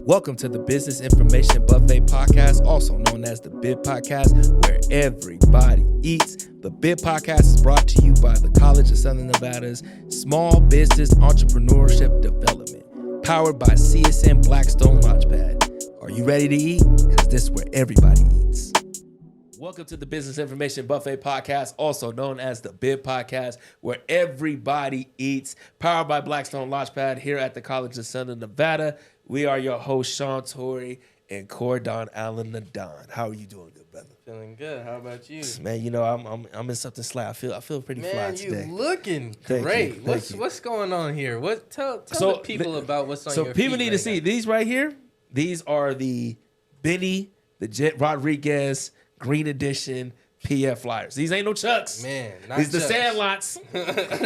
Welcome to the Business Information Buffet Podcast, also known as the BIB Podcast, where everybody eats. The BIB Podcast is brought to you by the College of Southern Nevada's Small Business Entrepreneurship Development, powered by CSN Blackstone Launchpad. Are you ready to eat? Because this is where everybody eats. Welcome to the Business Information Buffet Podcast, also known as the BIB Podcast, where everybody eats, powered by Blackstone Launchpad here at the College of Southern Nevada. We are your hosts, Sean Torrey and Cordon Allen Nadon. How are you doing, good brother? Feeling good. How about you? Man, you know I'm in something sly. I feel pretty fly today. Man, you looking great. What's going on here? Tell the people about what's on your feet. So people need to see these right here. These are the Benny, the Jet Rodriguez Green Edition PF Flyers. These ain't no Chucks. Man, these the Sandlots.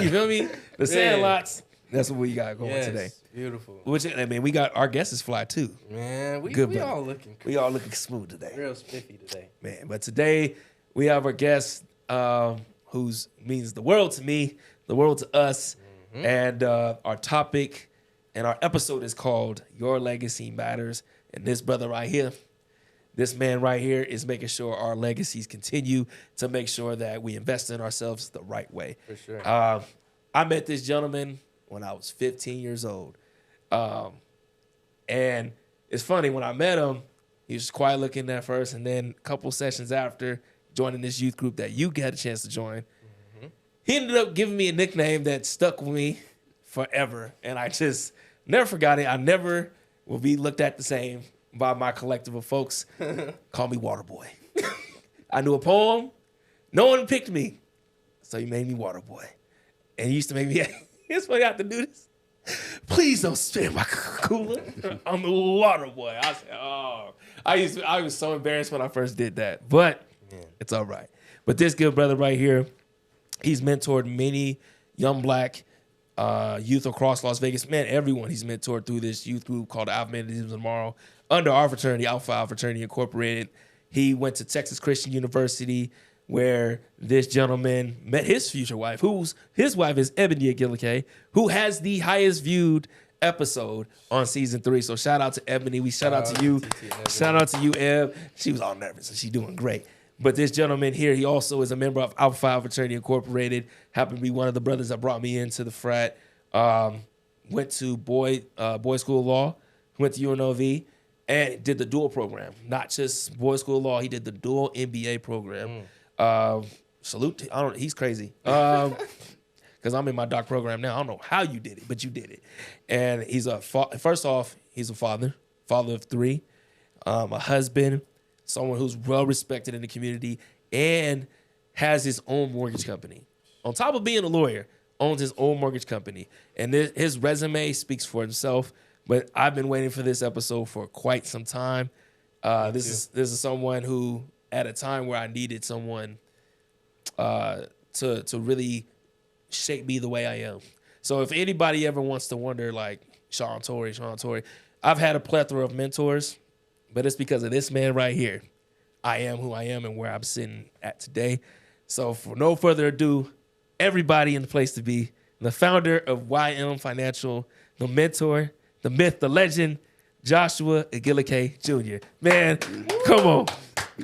You feel me? The Sandlots. That's what we got going today. Beautiful. Which, I mean, we got our guests is fly too. Man, we all looking good. We all looking smooth today. Real spiffy today. Man, but today we have our guest who's means the world to me, the world to us. Mm-hmm. And our topic and our episode is called Your Legacy Matters. And this brother right here, this man right here is making sure our legacies continue to make sure that we invest in ourselves the right way. For sure. I met this gentleman when I was 15 years old. And it's funny, when I met him, he was quiet looking at first, and then a couple sessions after joining this youth group that you had a chance to join, he ended up giving me a nickname that stuck with me forever. And I just never forgot it. I never will be looked at the same by my collective of folks. Call me Waterboy. I knew a poem. No one picked me. So he made me Waterboy. And he used to make me, here's what I have to do this. Please don't spit my cooler. I'm the water boy. I said, oh. I was so embarrassed when I first did that. But it's all right. But this good brother right here, he's mentored many young black youth across Las Vegas. Man, everyone he's mentored through this youth group called the Alpha Man Tomorrow under our fraternity, Alpha Alpha Fraternity Incorporated. He went to Texas Christian University, where this gentleman met his future wife, his wife is Ebony Igeleke, who has the highest viewed episode on season 3. So shout out to Ebony. We shout out to you. Shout out to you, Eb. She was all nervous and she's doing great. But this gentleman here, he also is a member of Alpha Phi Fraternity Incorporated, happened to be one of the brothers that brought me into the frat. Went to boys school of law, went to UNLV, and did the dual program. Not just boys school of law, he did the dual MBA program. Salute. He's crazy. Because I'm in my doc program now. I don't know how you did it, but you did it. And he's first off, he's a father of 3, a husband, someone who's well respected in the community, and has his own mortgage company. On top of being a lawyer, owns his own mortgage company. And his resume speaks for himself. But I've been waiting for this episode for quite some time. This is someone who, at a time where I needed someone to really shape me the way I am. So if anybody ever wants to wonder, like, Sean Torrey, I've had a plethora of mentors, but it's because of this man right here. I am who I am and where I'm sitting at today. So for no further ado, everybody in the place to be, the founder of YLM Financial, the mentor, the myth, the legend, Joshua Igeleke Jr. Man, come on.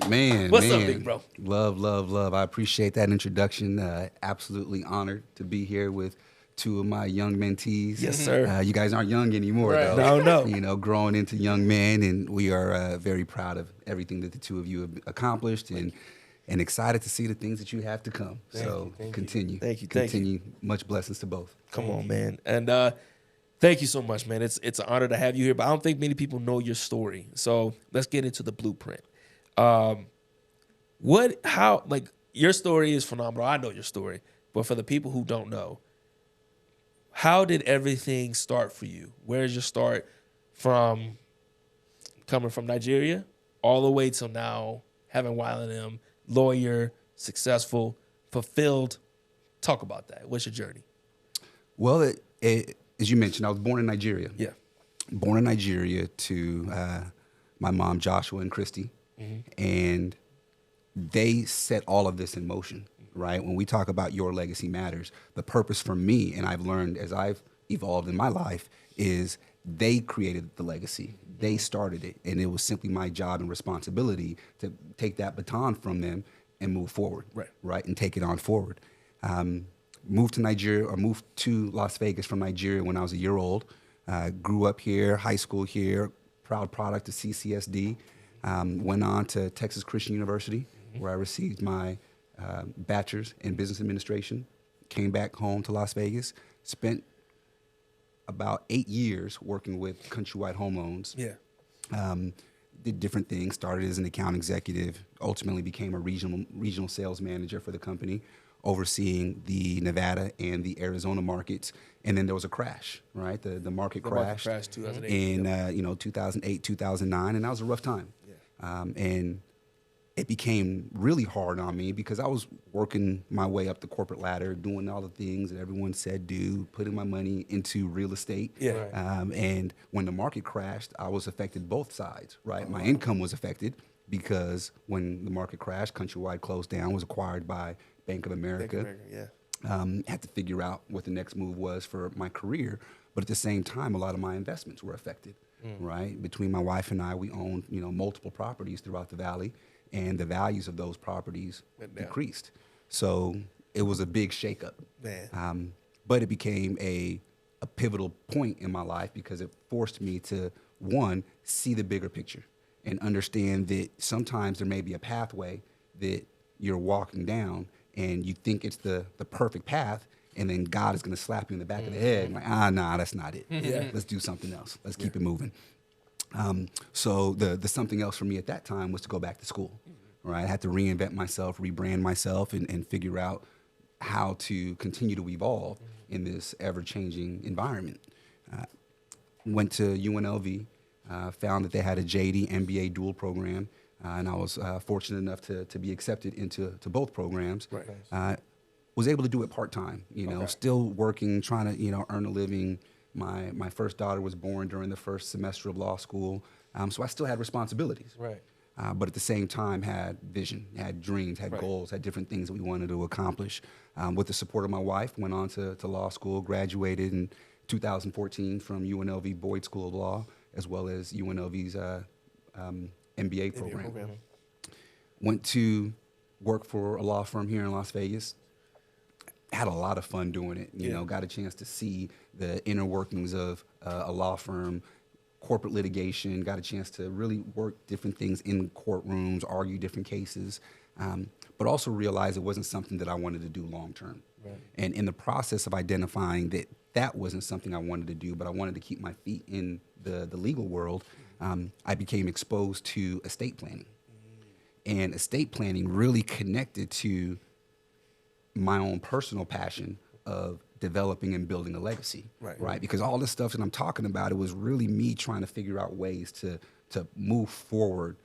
Man, what's up, big bro? Love. I appreciate that introduction. Absolutely honored to be here with 2 of my young mentees. Yes, sir. You guys aren't young anymore, right. though. No. You know, growing into young men, and we are very proud of everything that the 2 of you have accomplished, and excited to see the things that you have to come. Continue. Thank you. Continue. Much blessings to both. Come on, man. And thank you so much, man. It's an honor to have you here, but I don't think many people know your story. So let's get into the blueprint. Your story is phenomenal. I know your story, but for the people who don't know, how did everything start for you? Where's your start from coming from Nigeria all the way till now, having YLM, lawyer, successful, fulfilled? Talk about that. What's your journey? Well, as you mentioned, I was born in Nigeria. Yeah. Born in Nigeria to my mom, Joshua and Christy. And they set all of this in motion, right? When we talk about Your Legacy Matters, the purpose for me, and I've learned as I've evolved in my life, is they created the legacy. They started it, and it was simply my job and responsibility to take that baton from them and move forward, right, and take it on forward. Moved to Las Vegas from Nigeria when I was a year old. Grew up here, high school here, proud product of CCSD. Went on to Texas Christian University, where I received my Bachelor's in Business Administration. Came back home to Las Vegas, spent about 8 years working with Countrywide Home Loans. Did different things, started as an account executive, ultimately became a regional sales manager for the company, overseeing the Nevada and the Arizona markets. And then there was a crash, right? The market crashed. Market crashed 2008. In 2008, 2009, and that was a rough time. And it became really hard on me because I was working my way up the corporate ladder, doing all the things that everyone said do, putting my money into real estate. And when the market crashed, I was affected both sides, right? My income was affected because when the market crashed, Countrywide closed down, was acquired by Bank of America. Had to figure out what the next move was for my career. But at the same time, a lot of my investments were affected, right? Between my wife and I, we owned, multiple properties throughout the valley, and the values of those properties decreased. So it was a big shakeup. But it became a pivotal point in my life because it forced me to, one, see the bigger picture and understand that sometimes there may be a pathway that you're walking down and you think it's the perfect path, and then God is going to slap you in the back of the head. Like, nah, that's not it. Let's do something else. Let's keep it moving. So the something else for me at that time was to go back to school. Right, I had to reinvent myself, rebrand myself, and figure out how to continue to evolve in this ever-changing environment. Went to UNLV, found that they had a JD MBA dual program, and I was fortunate enough to be accepted into both programs. Was able to do it part-time, still working, trying to, earn a living. My first daughter was born during the first semester of law school, so I still had responsibilities. But at the same time had vision, had dreams, had goals, had different things that we wanted to accomplish. With the support of my wife, went on to law school, graduated in 2014 from UNLV Boyd School of Law, as well as UNLV's MBA program. Went to work for a law firm here in Las Vegas. Had a lot of fun doing it. Got a chance to see the inner workings of a law firm, corporate litigation, got a chance to really work different things in courtrooms, argue different cases, but also realize it wasn't something that I wanted to do long term. And in the process of identifying that wasn't something I wanted to do, but I wanted to keep my feet in the legal world, I became exposed to estate planning. And estate planning really connected to my own personal passion of developing and building a legacy, right? Because all this stuff that I'm talking about, it was really me trying to figure out ways to move forward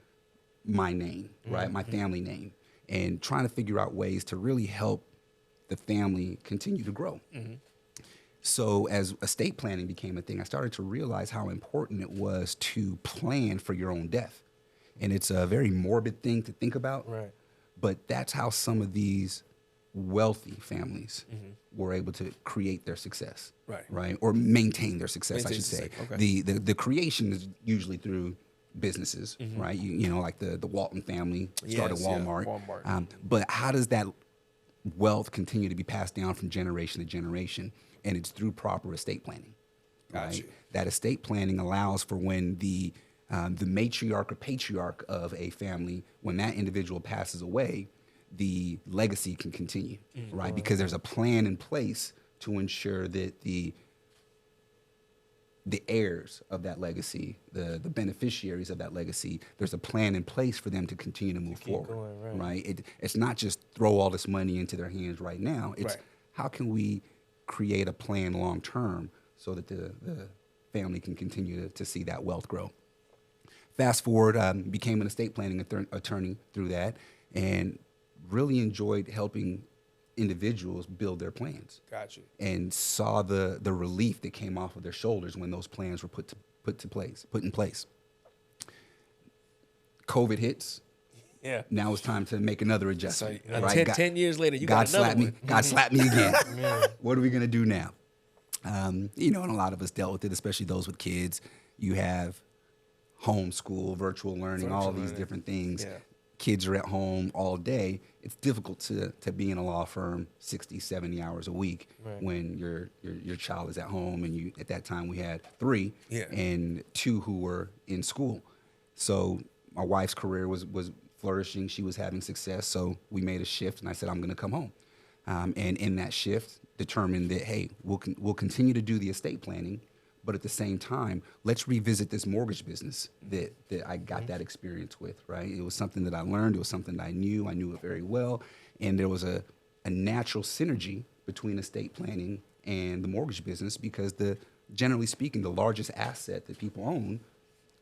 my name, right? My family name, and trying to figure out ways to really help the family continue to grow. So as estate planning became a thing, I started to realize how important it was to plan for your own death. And it's a very morbid thing to think about, but that's how some of these wealthy families were able to create their success, right? Or maintain their success, I should say. The creation is usually through businesses, right? Like the Walton family started Walmart. But how does that wealth continue to be passed down from generation to generation? And it's through proper estate planning, right? That estate planning allows for when the matriarch or patriarch of a family, when that individual passes away, the legacy can continue, right? Because there's a plan in place to ensure that the heirs of that legacy, the beneficiaries of that legacy, there's a plan in place for them to continue to move forward, right? It's not just throw all this money into their hands right now. It's how can we create a plan long term so that the family can continue to see that wealth grow. Fast forward, became an estate planning attorney through that, and really enjoyed helping individuals build their plans. And saw the relief that came off of their shoulders when those plans were put in place. COVID hits. Now it's time to make another adjustment. So, 10 years later, you got another one. God slapped me again. What are we gonna do now? And a lot of us dealt with it, especially those with kids. You have homeschool, virtual learning, all these different things. Yeah. Kids are at home all day. It's difficult to be in a law firm 60, 70 hours a week when your child is at home. And at that time we had 3 and 2 who were in school. So my wife's career was flourishing. She was having success. So we made a shift, and I said, I'm going to come home. And in that shift, determined that, hey, we'll continue to do the estate planning, but at the same time, let's revisit this mortgage business that I got that experience with, right? It was something that I learned. It was something that I knew it very well. And there was a natural synergy between estate planning and the mortgage business because generally speaking, the largest asset that people own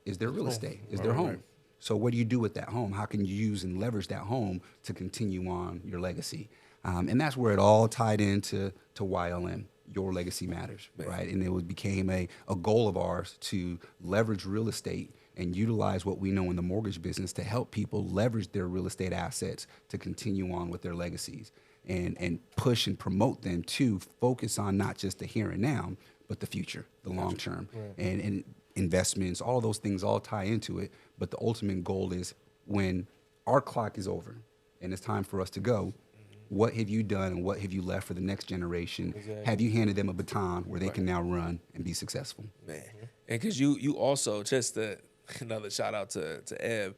is their real estate, is their home. Right. So what do you do with that home? How can you use and leverage that home to continue on your legacy? And that's where it all tied into YLM, Your Legacy Matters, right? And it became a goal of ours to leverage real estate and utilize what we know in the mortgage business to help people leverage their real estate assets to continue on with their legacies and push and promote them to focus on not just the here and now, but the future, the long term. Right. And investments, all those things all tie into it. But the ultimate goal is when our clock is over and it's time for us to go, what have you done and what have you left for the next generation? Exactly. Have you handed them a baton where they can now run and be successful? Man, and because you also, just another shout out to Eb,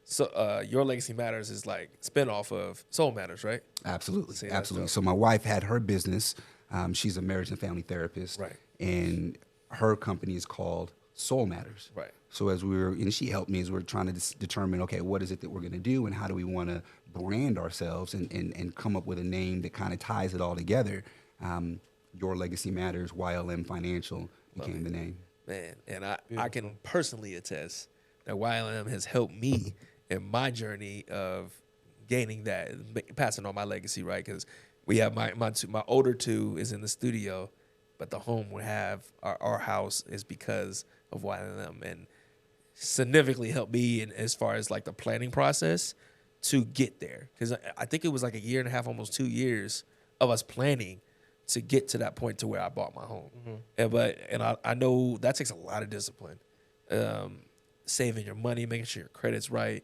so Your Legacy Matters is like spinoff of Soul Matters, right? Absolutely, absolutely. So my wife had her business. She's a marriage and family therapist. Right. And her company is called Soul Matters. Right. So and she helped me as we were trying to determine, okay, what is it that we're going to do and how do we want to brand ourselves and come up with a name that kind of ties it all together. Your Legacy Matters, YLM Financial became the name. Man, and I can personally attest that YLM has helped me in my journey of gaining that, passing on my legacy, right? Because we have my older 2 is in the studio, but the home we have, our house, is because of YLM, and significantly helped me in as far as like the planning process to get there. Because I think it was like a year and a half, almost 2 years of us planning to get to that point to where I bought my home. And I know that takes a lot of discipline, saving your money, making sure your credit's right.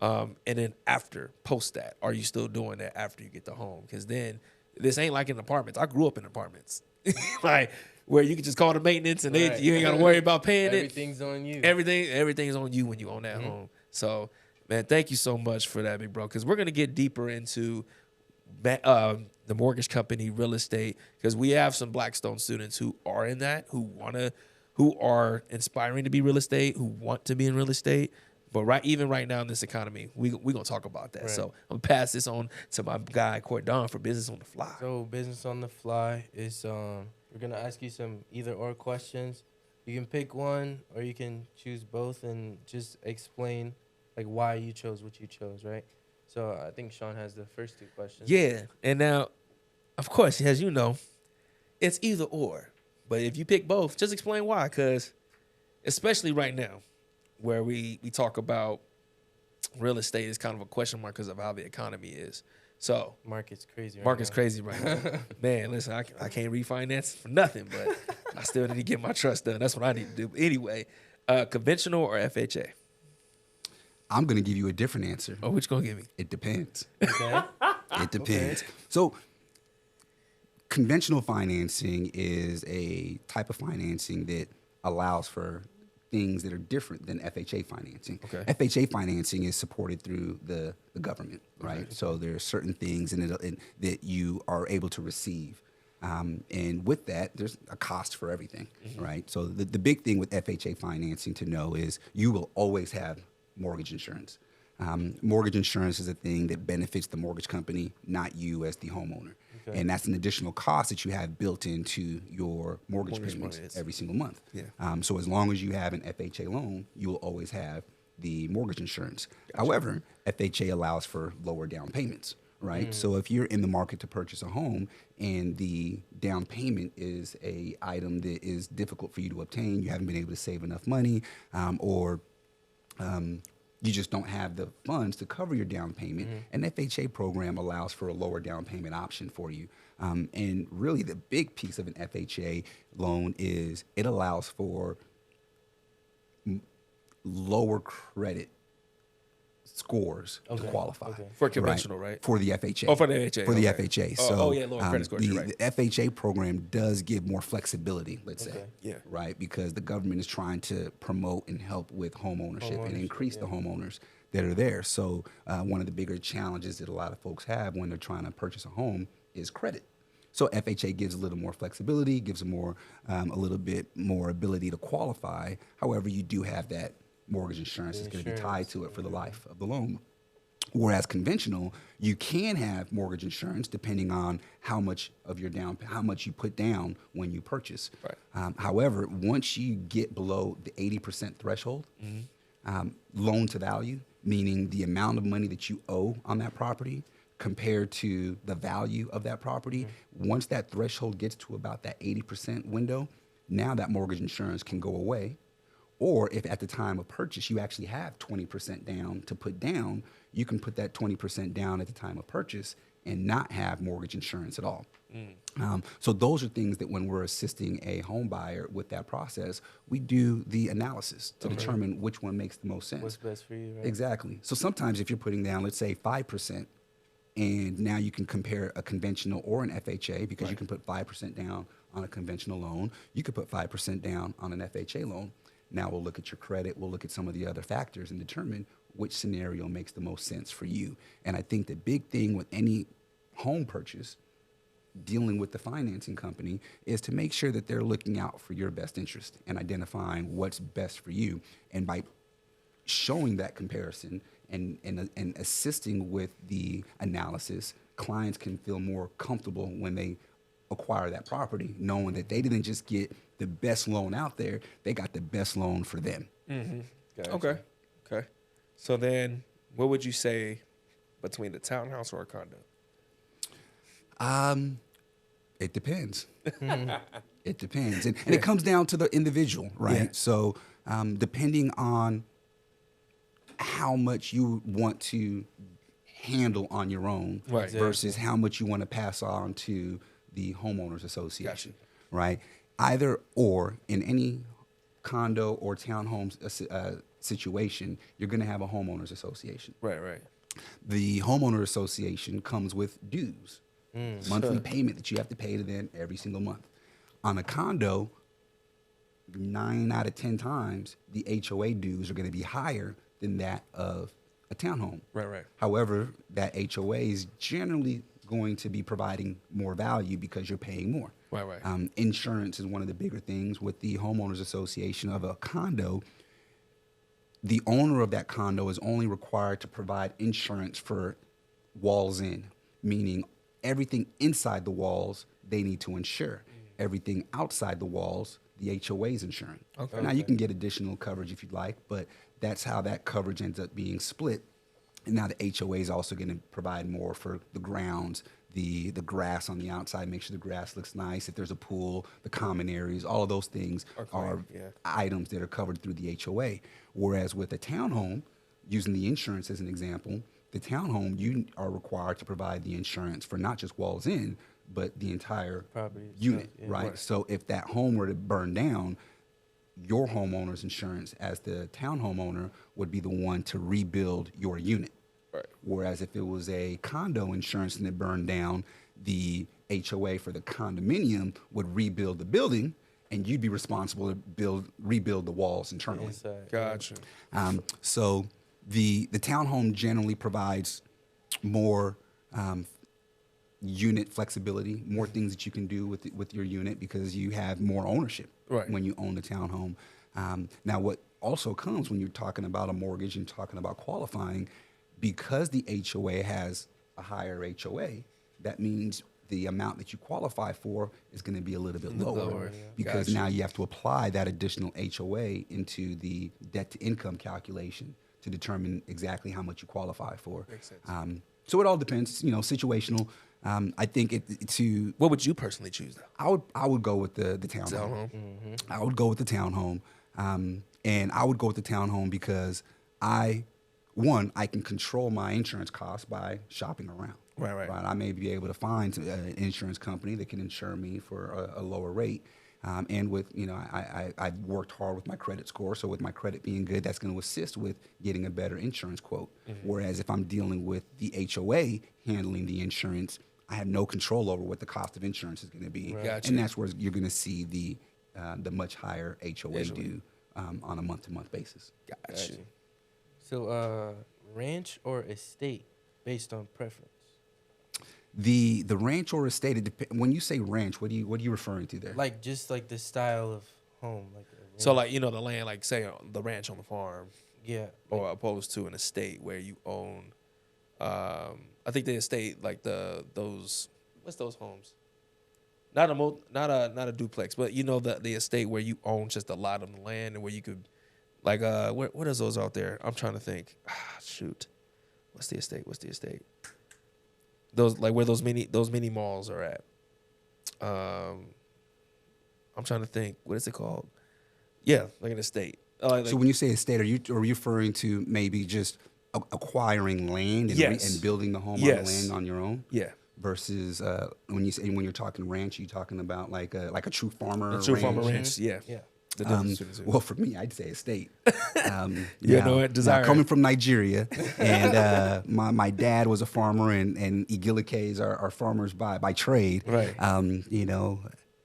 And then post that, are you still doing that after you get the home? Because then this ain't like in apartments. I grew up in apartments, like where you can just call the maintenance and you ain't got to worry about paying Everything's on you. Everything's on you when you own that home. So, man, thank you so much for that, big bro. Because we're gonna get deeper into the mortgage company, real estate, because we have some Blackstone students who are in that, who are inspiring to be real estate, who want to be in real estate. But even right now in this economy, we gonna talk about that. Right. So I'm gonna pass this on to my guy Cordon for Business on the Fly. So Business on the Fly is we're gonna ask you some either or questions. You can pick one or you can choose both and just explain like why you chose what you chose, right? So I think Sean has the first 2 questions. Yeah, and now, of course, as you know, it's either or. But if you pick both, just explain why. Because especially right now, where we talk about real estate is kind of a question mark because of how the economy is. So market's crazy right now. Man, listen, I can't refinance for nothing, but I still need to get my trust done. That's what I need to do. Anyway, conventional or FHA? I'm going to give you a different answer. Oh, what you going to give me? It depends. Okay. It depends. Okay. So conventional financing is a type of financing that allows for things that are different than FHA financing. Okay. FHA financing is supported through the government, right? Okay. So there are certain things that you are able to receive. And with that, there's a cost for everything, right? So the big thing with FHA financing to know is you will always have mortgage insurance. Mortgage insurance is a thing that benefits the mortgage company, not you as the homeowner. Okay. And that's an additional cost that you have built into your mortgage payments every single month. Yeah. So as long as you have an FHA loan, you will always have the mortgage insurance. Gotcha. However, FHA allows for lower down payments, right? So if you're in the market to purchase a home and the down payment is a item that is difficult for you to obtain, you haven't been able to save enough money, or You just don't have the funds to cover your down payment. An FHA program allows for a lower down payment option for you. And really the big piece of an FHA loan is it allows for lower credit scores to qualify. For conventional, right? For the FHA. Oh, for the FHA. For the okay. FHA. Oh, So yeah, lower credit scores, the, you're right. the FHA program does give more flexibility, let's say. Yeah. Right? Because the government is trying to promote and help with home ownership and increase the homeowners that are there. So one of the bigger challenges that a lot of folks have when they're trying to purchase a home is credit. So FHA gives a little more flexibility, gives more a little bit more ability to qualify. However, you do have that mortgage insurance that's going to be tied to it for the life of the loan. Whereas conventional, you can have mortgage insurance depending on how much of your how much you put down when you purchase. Right. However, once you get below the 80% threshold, loan to value, meaning the amount of money that you owe on that property compared to the value of that property, once that threshold gets to about that 80% window, now that mortgage insurance can go away. Or if at the time of purchase you actually have 20% down to put down, you can put that 20% down at the time of purchase and not have mortgage insurance at all. So those are things that when we're assisting a home buyer with that process, we do the analysis to determine which one makes the most sense. What's best for you, right? Exactly. So sometimes if you're putting down, let's say 5%, and now you can compare a conventional or an FHA because you can put 5% down on a conventional loan. You could put 5% down on an FHA loan. Now we'll look at your credit, we'll look at some of the other factors and determine which scenario makes the most sense for you. And I think the big thing with any home purchase, dealing with the financing company, is to make sure that they're looking out for your best interest and identifying what's best for you. And by showing that comparison and assisting with the analysis, clients can feel more comfortable when they acquire that property, knowing that they didn't just get the best loan out there, they got the best loan for them. Gotcha. Okay. So then what would you say between the townhouse or a condo? It depends. It depends. And it comes down to the individual, right? Yeah. So depending on how much you want to handle on your own Right. versus how much you want to pass on to the homeowners association, Gotcha. right? Either or, in any condo or townhome situation, you're going to have a homeowners association. Right, right. The homeowner association comes with dues, monthly payment that you have to pay to them every single month. On a condo, 9 out of 10 times, the HOA dues are going to be higher than that of a townhome. Right, right. However, that HOA is generally going to be providing more value because you're paying more. Right, right. Insurance is one of the bigger things with the homeowners association of a condo. The owner of that condo is only required to provide insurance for walls in, meaning everything inside the walls they need to insure. Everything outside the walls, the HOA is insuring. Okay. Now you can get additional coverage if you'd like, but that's how that coverage ends up being split. And now the HOA is also going to provide more for the grounds, the grass on the outside, make sure the grass looks nice. If there's a pool, the common areas, all of those things are items that are covered through the HOA. Whereas with a townhome, using the insurance as an example, the townhome, you are required to provide the insurance for not just walls in, but the entire Property unit, itself, yeah. right? So if that home were to burn down, your homeowner's insurance as the townhome owner would be the one to rebuild your unit. Right. Whereas if it was a condo insurance and it burned down, the HOA for the condominium would rebuild the building, and you'd be responsible to rebuild the walls internally. Inside. Gotcha. So the townhome generally provides more unit flexibility, more things that you can do with your unit because you have more ownership when you own the townhome. Now, what also comes when you're talking about a mortgage and talking about qualifying, because the HOA has a higher HOA, that means the amount that you qualify for is going to be a little bit lower because now you have to apply that additional HOA into the debt to income calculation to determine exactly how much you qualify for. Makes sense. So it all depends, situational. I think What would you personally choose though? I would go with the townhome. I would go with the townhome, and I would go with the townhome because I one, I can control my insurance costs by shopping around. Right. I may be able to find an insurance company that can insure me for a lower rate. And with, I've worked hard with my credit score. So with my credit being good, that's going to assist with getting a better insurance quote. Whereas if I'm dealing with the HOA handling the insurance, I have no control over what the cost of insurance is going to be. Right. Gotcha. And that's where you're going to see the much higher HOA due on a month-to-month basis. Gotcha. So ranch or estate based on preference? The ranch or estate, when you say ranch, what are you referring to there? Like just like the style of home, like a ranch. So like, the land, like say the ranch on the farm, yeah, or opposed to an estate where you own. I think the estate, like those what's those homes? Not a duplex, but the estate where you own just a lot of the land and where you could, like what is those out there? I'm trying to think. Shoot, what's the estate? Those like where those mini malls are at. I'm trying to think. What is it called? Yeah, like an estate. So when you say estate, are you referring to maybe just acquiring land and, yes. and building the home on Yes. the land on your own? Yeah. Versus when you're talking ranch, are you talking about like a true farmer? A true ranch? farmer ranch. Yeah. yeah. The difference between the two. Well, for me, I'd say estate. Desire. Coming from Nigeria, and my dad was a farmer, and Igelekes are farmers by trade. Right.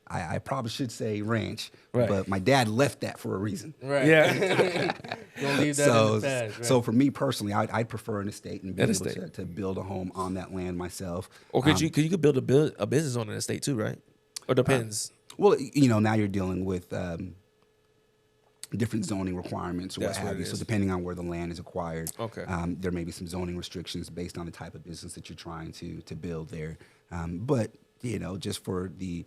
I probably should say ranch, Right. but my dad left that for a reason. Right. Yeah. Don't leave that in the past. Right? So for me personally, I'd prefer an estate and be An able estate. to build a home on that land myself. Or could you build a business on an estate too, right? Or depends. Well, now you're dealing with different zoning requirements or That's what what have it you. So is. depending on where the land is acquired, Okay. There may be some zoning restrictions based on the type of business that you're trying to build there. But just for the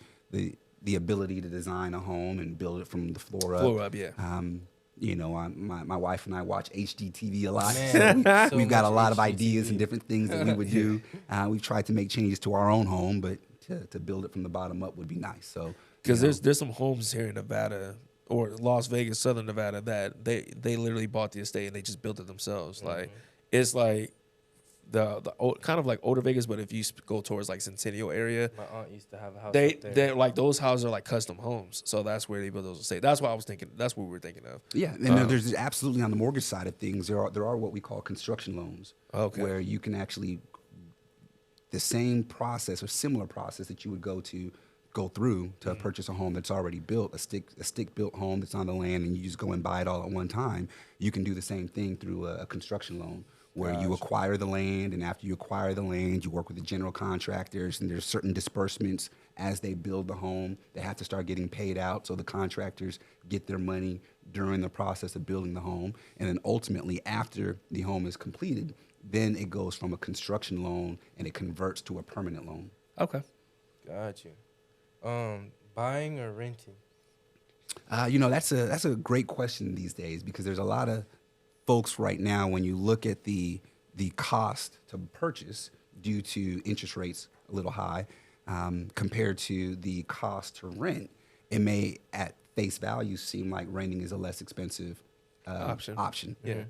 ability to design a home and build it from the floor up. Yeah. My wife and I watch HGTV a lot. Man, So so we've got a much lot of HGTV. ideas and different things that we would do. We've tried to make changes to our own home, but to build it from the bottom up would be nice. So Because there's some homes here in Nevada or Las Vegas, Southern Nevada, that they literally bought the estate and they just built it themselves. Like it's like the kind of like older Vegas, but if you go towards like Centennial area, My aunt used to have a house up there. they're like those houses are like custom homes. So that's where they build those estates. That's what I was thinking. That's what we were thinking of. yeah, and there's absolutely on the mortgage side of things, there are what we call construction loans, Okay. where you can actually the same process or similar process that you would go through to purchase a home that's already built, a stick built home that's on the land, and you just go and buy it all at one time. You can do the same thing through a construction loan, where you acquire the land, and after you acquire the land, you work with the general contractors, and there's certain disbursements as they build the home. They have to start getting paid out, so the contractors get their money during the process of building the home, and then ultimately after the home is completed, then it goes from a construction loan and it converts to a permanent loan. Okay. Got you. Buying or renting? That's a great question these days, because there's a lot of folks right now, when you look at the cost to purchase due to interest rates a little high compared to the cost to rent, it may at face value seem like renting is a less expensive option. Yeah.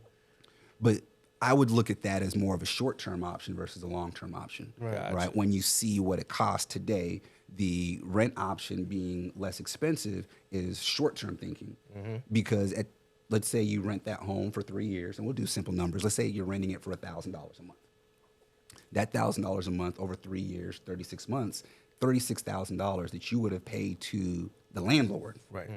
But I would look at that as more of a short-term option versus a long-term option. Right. Gotcha. Right. When you see what it costs today, the rent option being less expensive is short-term thinking. Because let's say you rent that home for 3 years, and we'll do simple numbers. Let's say you're renting it for $1,000 a month. That $1,000 a month over 3 years, 36 months, $36,000 that you would have paid to the landlord. Right.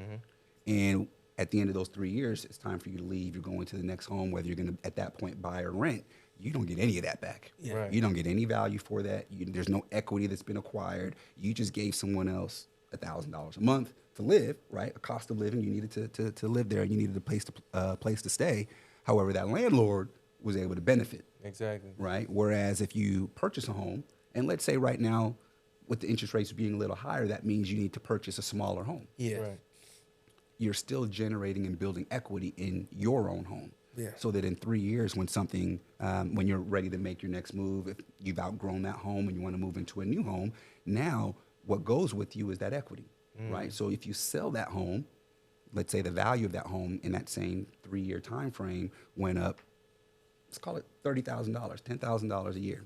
And at the end of those 3 years, it's time for you to leave. You're going to the next home, whether you're going to, at that point, buy or rent. You don't get any of that back. Yeah. Right. You don't get any value for that. There's no equity that's been acquired. You just gave someone else $1,000 a month to live, right? A cost of living. You needed to live there. You needed a place to stay. However, that landlord was able to benefit, Exactly. right? Whereas if you purchase a home, and let's say right now, with the interest rates being a little higher, that means you need to purchase a smaller home. Yeah. Right. You're still generating and building equity in your own home. Yeah. So that in 3 years, when you're ready to make your next move, if you've outgrown that home and you want to move into a new home, now what goes with you is that equity, right? So if you sell that home, let's say the value of that home in that same 3 year time frame went up let's call it $30,000, $10,000 a year.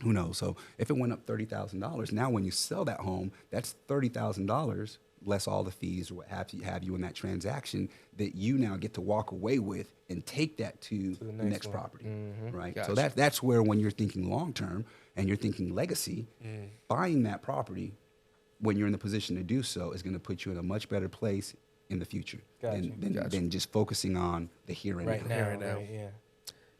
Who knows? So if it went up $30,000, now when you sell that home, that's $30,000 less all the fees or what have you in that transaction that you now get to walk away with and take that to the next property, right? Gotcha. So that's where when you're thinking long term and you're thinking legacy, buying that property when you're in the position to do so is going to put you in a much better place in the future than just focusing on the here and Right now. now, right, yeah.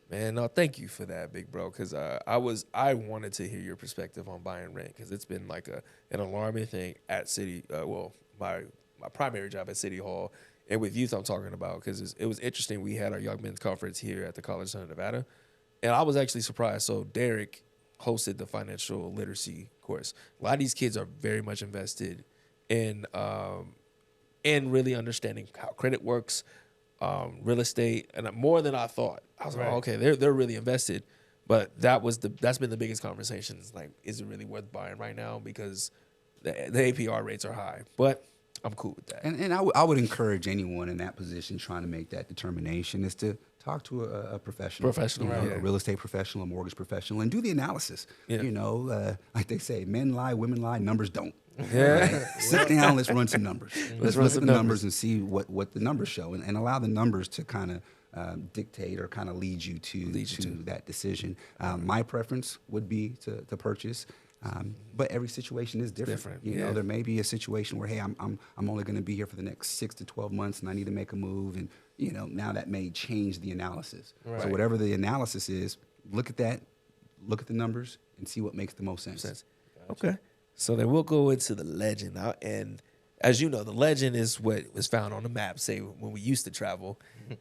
Man, no, thank you for that, big bro. Because I wanted to hear your perspective on buying rent because it's been like an alarming thing at City. My primary job at City Hall and with youth I'm talking about because it was interesting. We had our Young Men's Conference here at the College of Nevada, and I was actually surprised. So Derek hosted the financial literacy course. A lot of these kids are very much invested in really understanding how credit works. Real estate, and more than I thought. I was like, oh, okay, they're really invested. But that's been the biggest conversation. It's like, is it really worth buying right now? Because the APR rates are high. But I'm cool with that. And I would encourage anyone in that position trying to make that determination is to talk to a professional. A real estate professional, a mortgage professional, and do the analysis. Yeah. Like they say, men lie, women lie, numbers don't. Yeah. Right? Sit down, let's run some numbers. Let's run look some at the numbers. numbers and see what the numbers show and allow the numbers to kind of dictate or kind of lead you to that decision. My preference would be to purchase. But every situation is different. You know, there may be a situation where, hey, I'm only going to be here for the next 6 to 12 months, and I need to make a move, and now that may change the analysis. Right. So whatever the analysis is, look at that, look at the numbers, and see what makes the most sense. Gotcha. Okay, so then we'll go into the legend now, and as you know, the legend is what was found on the map. Say when we used to travel,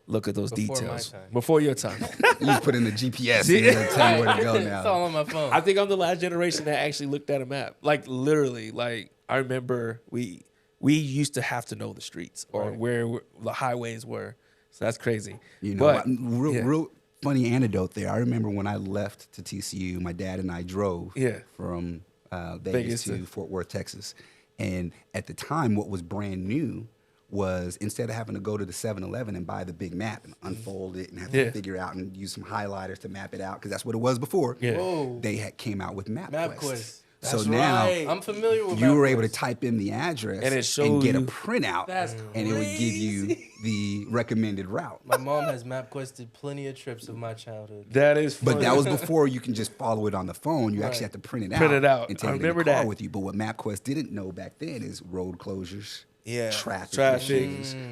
look at those details. Before your time. You just put in the GPS and it'll tell you where to go now. It's all on my phone. I think I'm the last generation that actually looked at a map. Like literally, like I remember we used to have to know the streets or where the highways were. So that's crazy. Real funny anecdote there. I remember when I left to TCU, my dad and I drove from Vegas to Fort Worth, Texas. And at the time, what was brand new was instead of having to go to the 7-Eleven and buy the big map and unfold it and have to figure out and use some highlighters to map it out, because that's what it was before, they came out with MapQuest. So now I'm familiar with you were able to type in the address and get a printout, and it would give you the recommended route. My mom has MapQuested plenty of trips of my childhood. That is funny. But that was before you can just follow it on the phone. You actually had to print it out and take it in the car with you. But what MapQuest didn't know back then is road closures, traffic.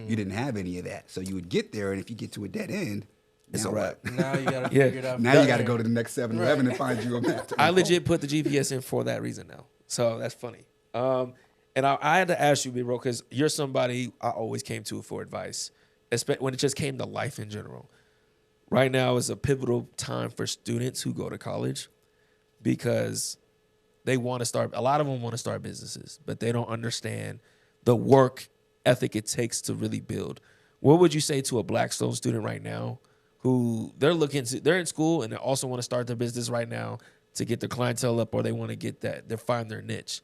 You didn't have any of that. So you would get there, and if you get to a dead end, it's a wrap. Now you got to figure it out. Now you got to go to the next 7-Eleven and find you a map. I legit put the GPS in for that reason now. So that's funny. And I had to ask you, bro, because you're somebody I always came to for advice, when it just came to life in general. Right now is a pivotal time for students who go to college because they want to start. A lot of them want to start businesses, but they don't understand the work ethic it takes to really build. What would you say to a Blackstone student right now who they're in school and they also want to start their business right now to get their clientele up, or they want to get they find their niche?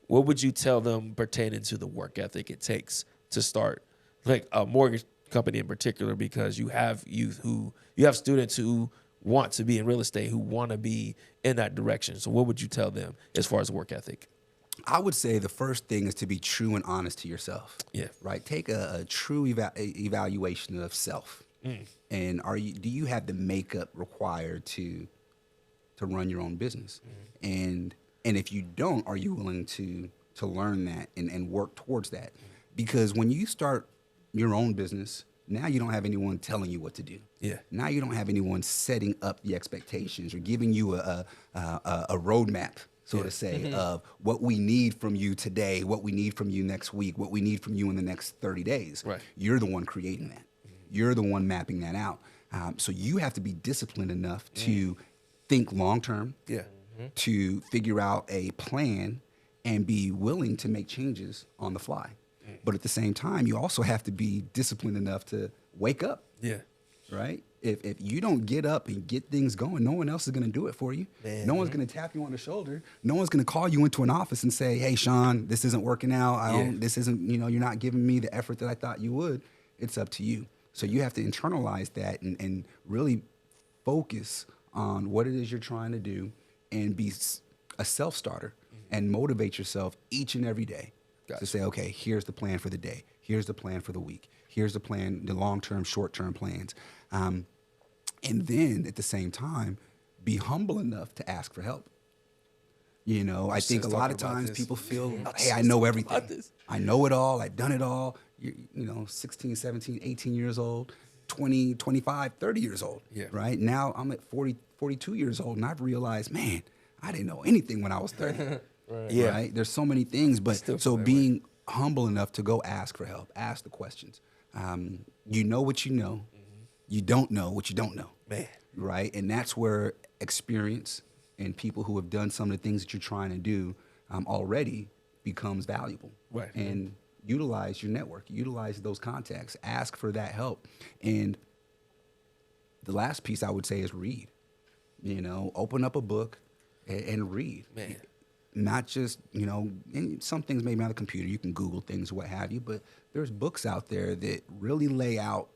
What would you tell them pertaining to the work ethic it takes to start, like a mortgage company in particular, because you have students who want to be in real estate, who want to be in that direction. So what would you tell them as far as work ethic? I would say the first thing is to be true and honest to yourself. Yeah. Right. Take a true evaluation of self. And do you have the makeup required to run your own business? And if you don't, are you willing to learn that and work towards that? Because when you start your own business, now you don't have anyone telling you what to do. Yeah. Now you don't have anyone setting up the expectations or giving you a roadmap, so to say, of what we need from you today, what we need from you next week, what we need from you in the next 30 days. Right. You're the one creating that. You're the one mapping that out. So you have to be disciplined enough to think long term, to figure out a plan and be willing to make changes on the fly. But at the same time, you also have to be disciplined enough to wake up. Yeah. Right? If you don't get up and get things going, no one else is going to do it for you. No one's going to tap you on the shoulder. No one's going to call you into an office and say, hey, Sean, this isn't working out. This isn't, you're not giving me the effort that I thought you would. It's up to you. So you have to internalize that and really focus on what it is you're trying to do and be a self-starter and motivate yourself each and every day to say, okay, here's the plan for the day. Here's the plan for the week. Here's the plan, the long-term, short-term plans. And then at the same time, be humble enough to ask for help. You know, I think a lot of times people feel, hey, I know everything. I know it all. I've done it all. You know, 16, 17, 18 years old, 20, 25, 30 years old, right? Now I'm at 40, 42 years old, and I've realized, man, I didn't know anything when I was 30. Right? There's so many things, but so being humble enough to go ask for help, ask the questions. You know what you know. You don't know what you don't know. Man. Right? And that's where experience and people who have done some of the things that you're trying to do already becomes valuable. Right. And utilize your network, utilize those contacts, ask for that help. And the last piece I would say is read. You know, open up a book and read. Man. Not just, you know, and some things maybe on the computer, you can Google things, what have you, but there's books out there that really lay out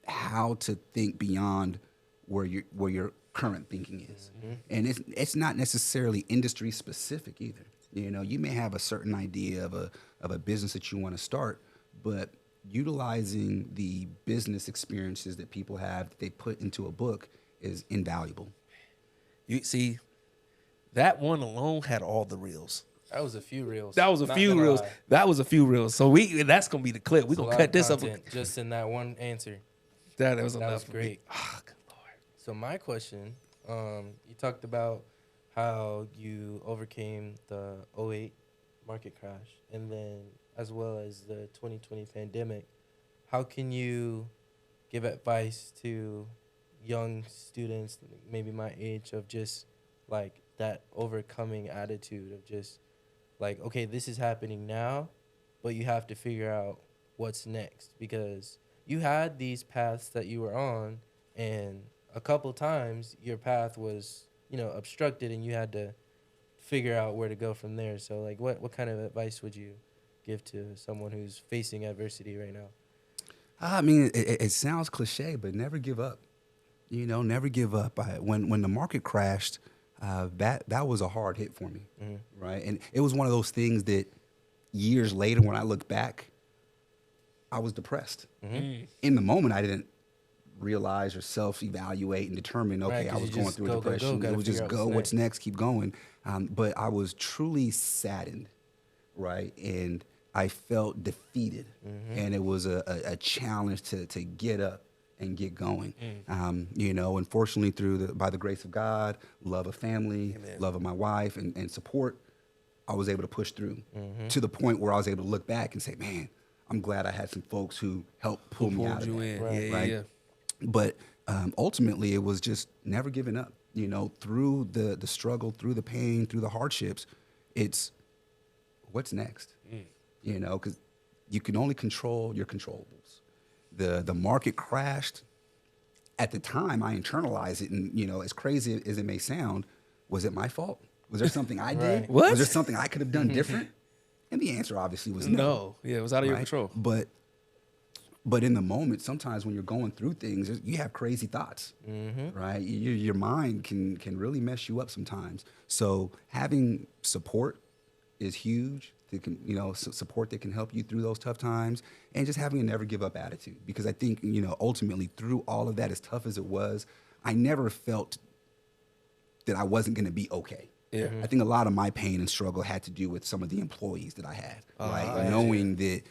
how to think beyond where your current thinking is. And it's not necessarily industry specific either. You know, you may have a certain idea of a business that you want to start, but utilizing the business experiences that people have that they put into a book is invaluable. You see, that one alone had all the reels. That was a few reels. That was a few reels. Lie. That was a few reels. So that's gonna be the clip. We're gonna cut this up. Just in that one answer. That was That enough. was great. Oh, good Lord. So my question, you talked about how you overcame the 2008 market crash, and then as well as the 2020 pandemic. How can you give advice to young students, maybe my age, of just like that overcoming attitude of just like, okay, this is happening now, but you have to figure out what's next, because you had these paths that you were on, and a couple times your path was, you know, obstructed, and you had to figure out where to go from there. So like what kind of advice would you give to someone who's facing adversity right now? I mean, it sounds cliche, but never give up. You know, never give up. When the market crashed, that was a hard hit for me, right? And it was one of those things that years later, when I look back, I was depressed. In the moment, I didn't realize or self-evaluate and determine, okay, I was going through a depression. It was just go, what's next, keep going. But I was truly saddened, right? And I felt defeated. And it was a challenge to get up and get going. You know, unfortunately, by the grace of God, love of family, love of my wife, and support, I was able to push through to the point where I was able to look back and say, man, I'm glad I had some folks who helped pull me out of that. Right? But ultimately, it was just never giving up. You know, through the struggle, through the pain, through the hardships, it's what's next. You know, because you can only control your controllables. The market crashed. At the time, I internalized it, and you know, as crazy as it may sound, was it my fault? Was there something I did? What? Was there something I could have done different? And the answer obviously was no. Yeah, it was out of your control. But in the moment, sometimes when you're going through things, you have crazy thoughts, right? Your mind can really mess you up sometimes. So having support is huge. Support that can help you through those tough times, and just having a never give up attitude. Because I think, you know, ultimately through all of that, as tough as it was, I never felt that I wasn't going to be okay. Yeah. I think a lot of my pain and struggle had to do with some of the employees that I had, right? Knowing that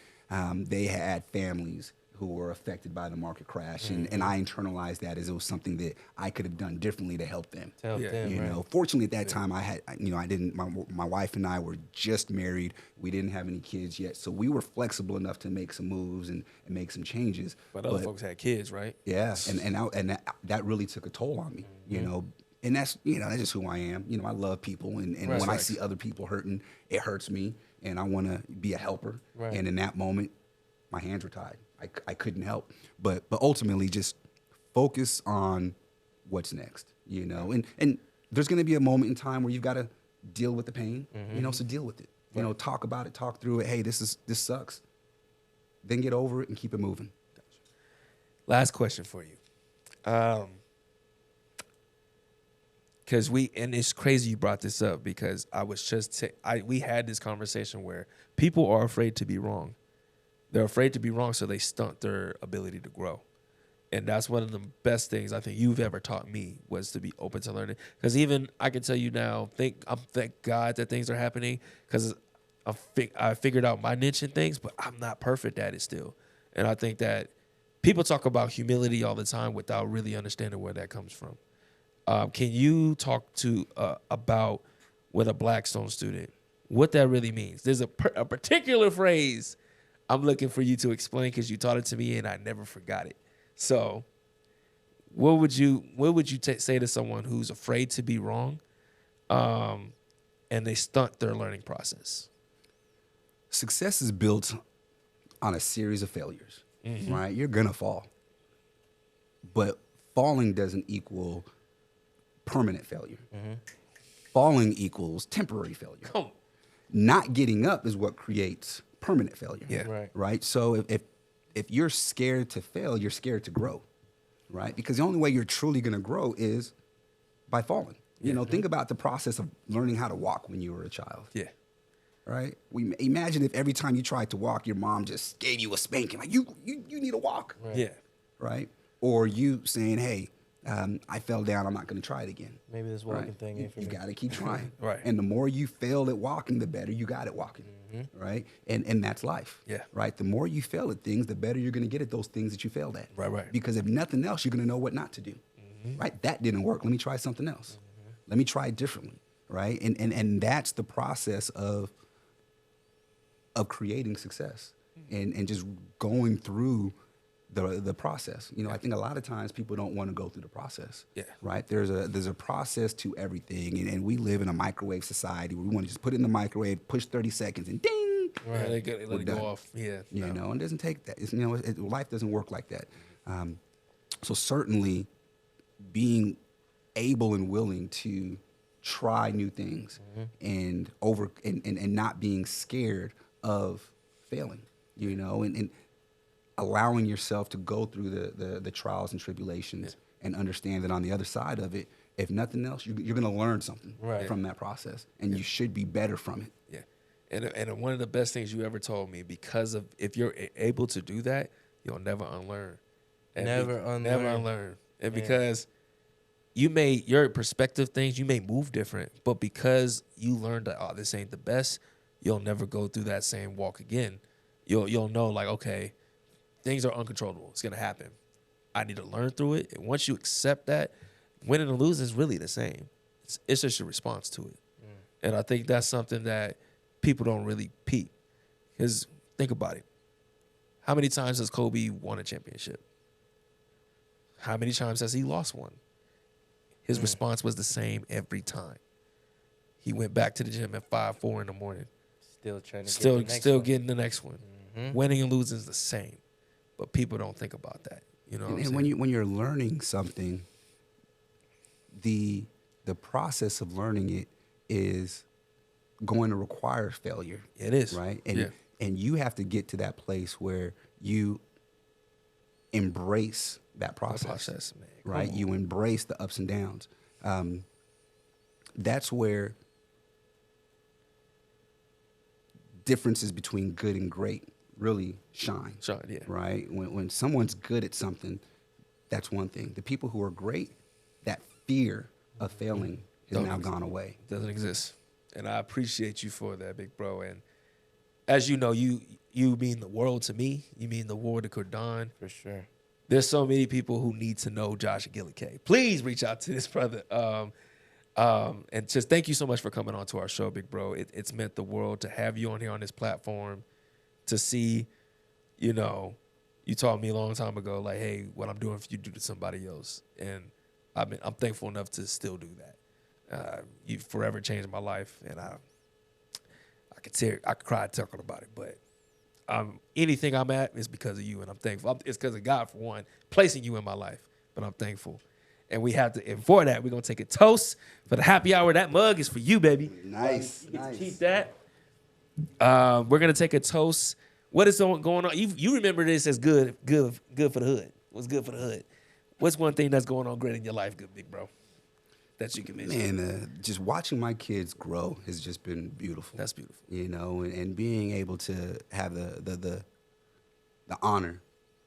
they had families who were affected by the market crash, and I internalized that as it was something that I could have done differently to help them. You know, fortunately at that time my wife and I were just married. We didn't have any kids yet, so we were flexible enough to make some moves and make some changes. But other folks had kids, right? Yeah, and that really took a toll on me. You know. And that's just who I am. You know, I love people, and when I see other people hurting, it hurts me, and I want to be a helper. And in that moment, my hands were tied. I couldn't help. But ultimately, just focus on what's next. You know, and there's going to be a moment in time where you've got to deal with the pain. You know, so deal with it. You know, talk about it, talk through it. Hey, this sucks. Then get over it and keep it moving. Last question for you. Because and it's crazy you brought this up, because I was just, we had this conversation where people are afraid to be wrong. They're afraid to be wrong, so they stunt their ability to grow. And that's one of the best things I think you've ever taught me, was to be open to learning. Because even I can tell you now, thank God that things are happening, because I figured out my niche in things, but I'm not perfect at it still. And I think that people talk about humility all the time without really understanding where that comes from. Can you talk to about, with a Blackstone student, what that really means? There's a particular phrase I'm looking for you to explain, because you taught it to me and I never forgot it. So what would you say to someone who's afraid to be wrong, and they stunt their learning process? Success is built on a series of failures, right? You're going to fall. But falling doesn't equal permanent failure. Falling equals temporary failure. Oh. Not getting up is what creates permanent failure. Yeah. Right? So if you're scared to fail, you're scared to grow, right? Because the only way you're truly going to grow is by falling. You know, think about the process of learning how to walk when you were a child. Yeah. Right? Imagine if every time you tried to walk, your mom just gave you a spanking, like you need to walk. Right. Yeah. Right? Or you saying, hey, I fell down, I'm not going to try it again. Maybe this walking thing ain't for me. You got to keep trying. Right. And the more you fail at walking, the better you got at walking. Right? And that's life. Yeah. Right? The more you fail at things, the better you're going to get at those things that you failed at. Right. Because if nothing else, you're going to know what not to do. Right? That didn't work. Let me try something else. Let me try it differently. Right? And that's the process of creating success and just going through the process. You know, I think a lot of times people don't want to go through the process. Yeah. Right? There's a process to everything, and we live in a microwave society where we want to just put it in the microwave, push 30 seconds, and ding. Right. Let it done. go off. Yeah. You know, and it doesn't take that. It's, you know, life doesn't work like that. So certainly, being able and willing to try new things and not being scared of failing. You know, and allowing yourself to go through the trials and tribulations and understand that on the other side of it, if nothing else, you're going to learn something from that process, and you should be better from it. Yeah. And one of the best things you ever told me, because of, if you're able to do that, you'll never unlearn. Never unlearn. And because your perspective things, you may move different, but because you learned that, oh, this ain't the best, you'll never go through that same walk again. You'll know, like, okay, things are uncontrollable. It's going to happen. I need to learn through it. And once you accept that, winning and losing is really the same. It's just your response to it. And I think that's something that people don't really peep. Because think about it. How many times has Kobe won a championship? How many times has he lost one? His response was the same every time. He went back to the gym at 5-4 in the morning. Still trying to still get the next one. getting the next one. Winning and losing is the same. But people don't think about that. You know what I'm saying? when you're learning something, the process of learning it is going to require failure. It is. Right? And you have to get to that place where you embrace that process. Man. Right? You embrace the ups and downs. That's where differences between good and great really shine. Yeah. Right? When someone's good at something, that's one thing. The people who are great, that fear of failing has now gone away. Doesn't exist. And I appreciate you for that, big bro. And as you know, you mean the world to me. You mean the world to Cordon. For sure. There's so many people who need to know Josh Igeleke. Please reach out to this brother. And just thank you so much for coming on to our show, big bro. It's meant the world to have you on here on this platform, to see, you know, you taught me a long time ago, like, hey, what I'm doing for you, do to somebody else. And I'm thankful enough to still do that. You forever changed my life, and I could cry talking about it, but anything I'm at is because of you, and I'm thankful. It's because of God, for one, placing you in my life, but I'm thankful. And we have to, and for that, we're going to take a toast for the happy hour. That mug is for you, baby. Nice. You get to keep that. We're going to take a toast. What is going on? You remember this as good for the hood. What's good for the hood? What's one thing that's going on great in your life, good big bro? that you can mention? Man, just watching my kids grow has just been beautiful. That's beautiful. You know, and being able to have the honor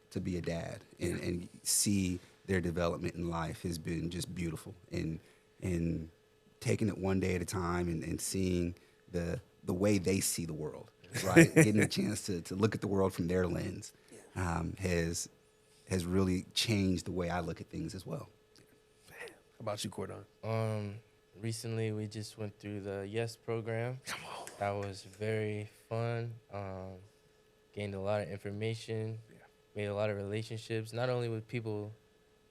to be a dad and see their development in life has been just beautiful. And taking it one day at a time and seeing the way they see the world, right? Getting a chance to look at the world from their lens has really changed the way I look at things as well. How about you, Cordon? Recently we just went through the YES program. Come on. That was very fun. Gained a lot of information. Made a lot of relationships, not only with people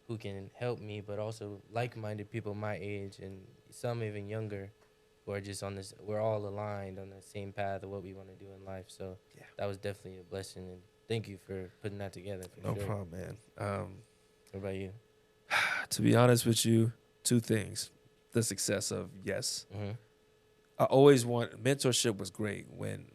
who can help me, but also like-minded people my age and some even younger who are just on this. We're all aligned on the same path of what we want to do in life. So that was definitely a blessing. And thank you for putting that together. No problem, man. What about you? To be honest with you, two things. The success of YES. Mm-hmm. I always mentorship was great when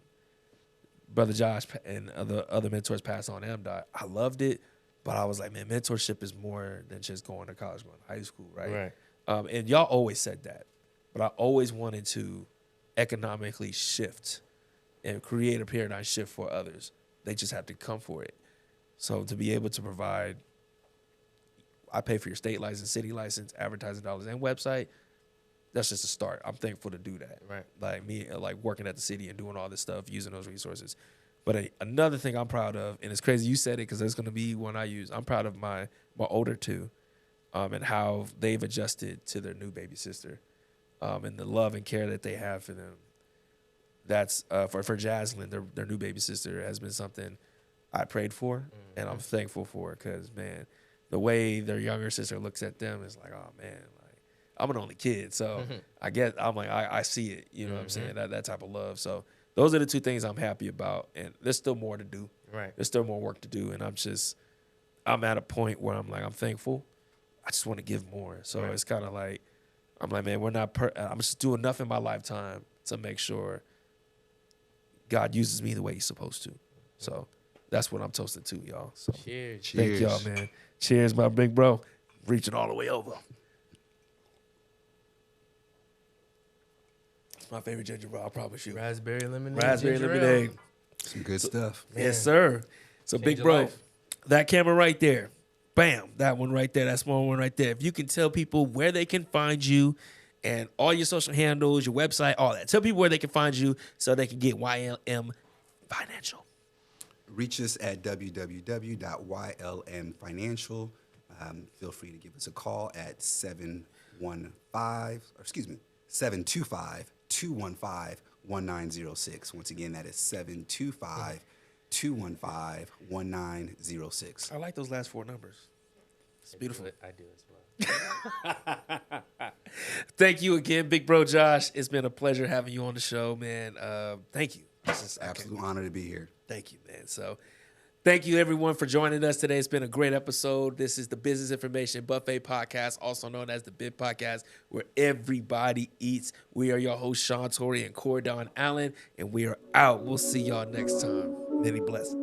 Brother Josh and other mentors passed on MDOT. I loved it, but I was like, man, mentorship is more than just going to college, going to high school, right? And y'all always said that, but I always wanted to economically shift and create a paradigm shift for others. They just have to come for it. So to be able to provide, I pay for your state license, city license, advertising dollars, and website. That's just a start. I'm thankful to do that. Right. Like me, like working at the city and doing all this stuff, using those resources. But another thing I'm proud of, and it's crazy you said it because it's going to be one I use. I'm proud of my older two and how they've adjusted to their new baby sister and the love and care that they have for them. That's for Jaslyn, their new baby sister has been something I prayed for and I'm thankful for because, man, the way their younger sister looks at them is like, oh, man, I'm an only kid, so I see it. You know what I'm saying? That type of love. So those are the two things I'm happy about, and there's still more to do. Right. There's still more work to do, and I'm at a point where I'm like, I'm thankful. I just want to give more. So it's kind of like, I'm like, man, I'm just doing enough in my lifetime to make sure God uses me the way He's supposed to. So that's what I'm toasting to, y'all. So Cheers. thank y'all, man. Cheers, my big bro. Reaching all the way over. My favorite ginger ale, I promise you. Raspberry lemonade. Raspberry ginger lemonade. ale. Some good stuff. Man. Yes, sir. So, Change big your bro, life. that camera right there. Bam. That one right there. That small one right there. If you can tell people where they can find you and all your social handles, your website, all that. Tell people where they can find you so they can get YLM Financial. Reach us at www.ylmfinancial. Feel free to give us a call at 725-215-1906. Once again, that is 725-215-1906. I like those last four numbers. It's beautiful. I do as well. Thank you again, big bro Josh. It's been a pleasure having you on the show, man. Thank you. This is Absolute honor to be here. Thank you, man. So thank you, everyone, for joining us today. It's been a great episode. This is the Business Information Buffet Podcast, also known as the BIB Podcast, where everybody eats. We are your hosts, Sean Torrey and Cordon Allen, and we are out. We'll see y'all next time. Many blessings.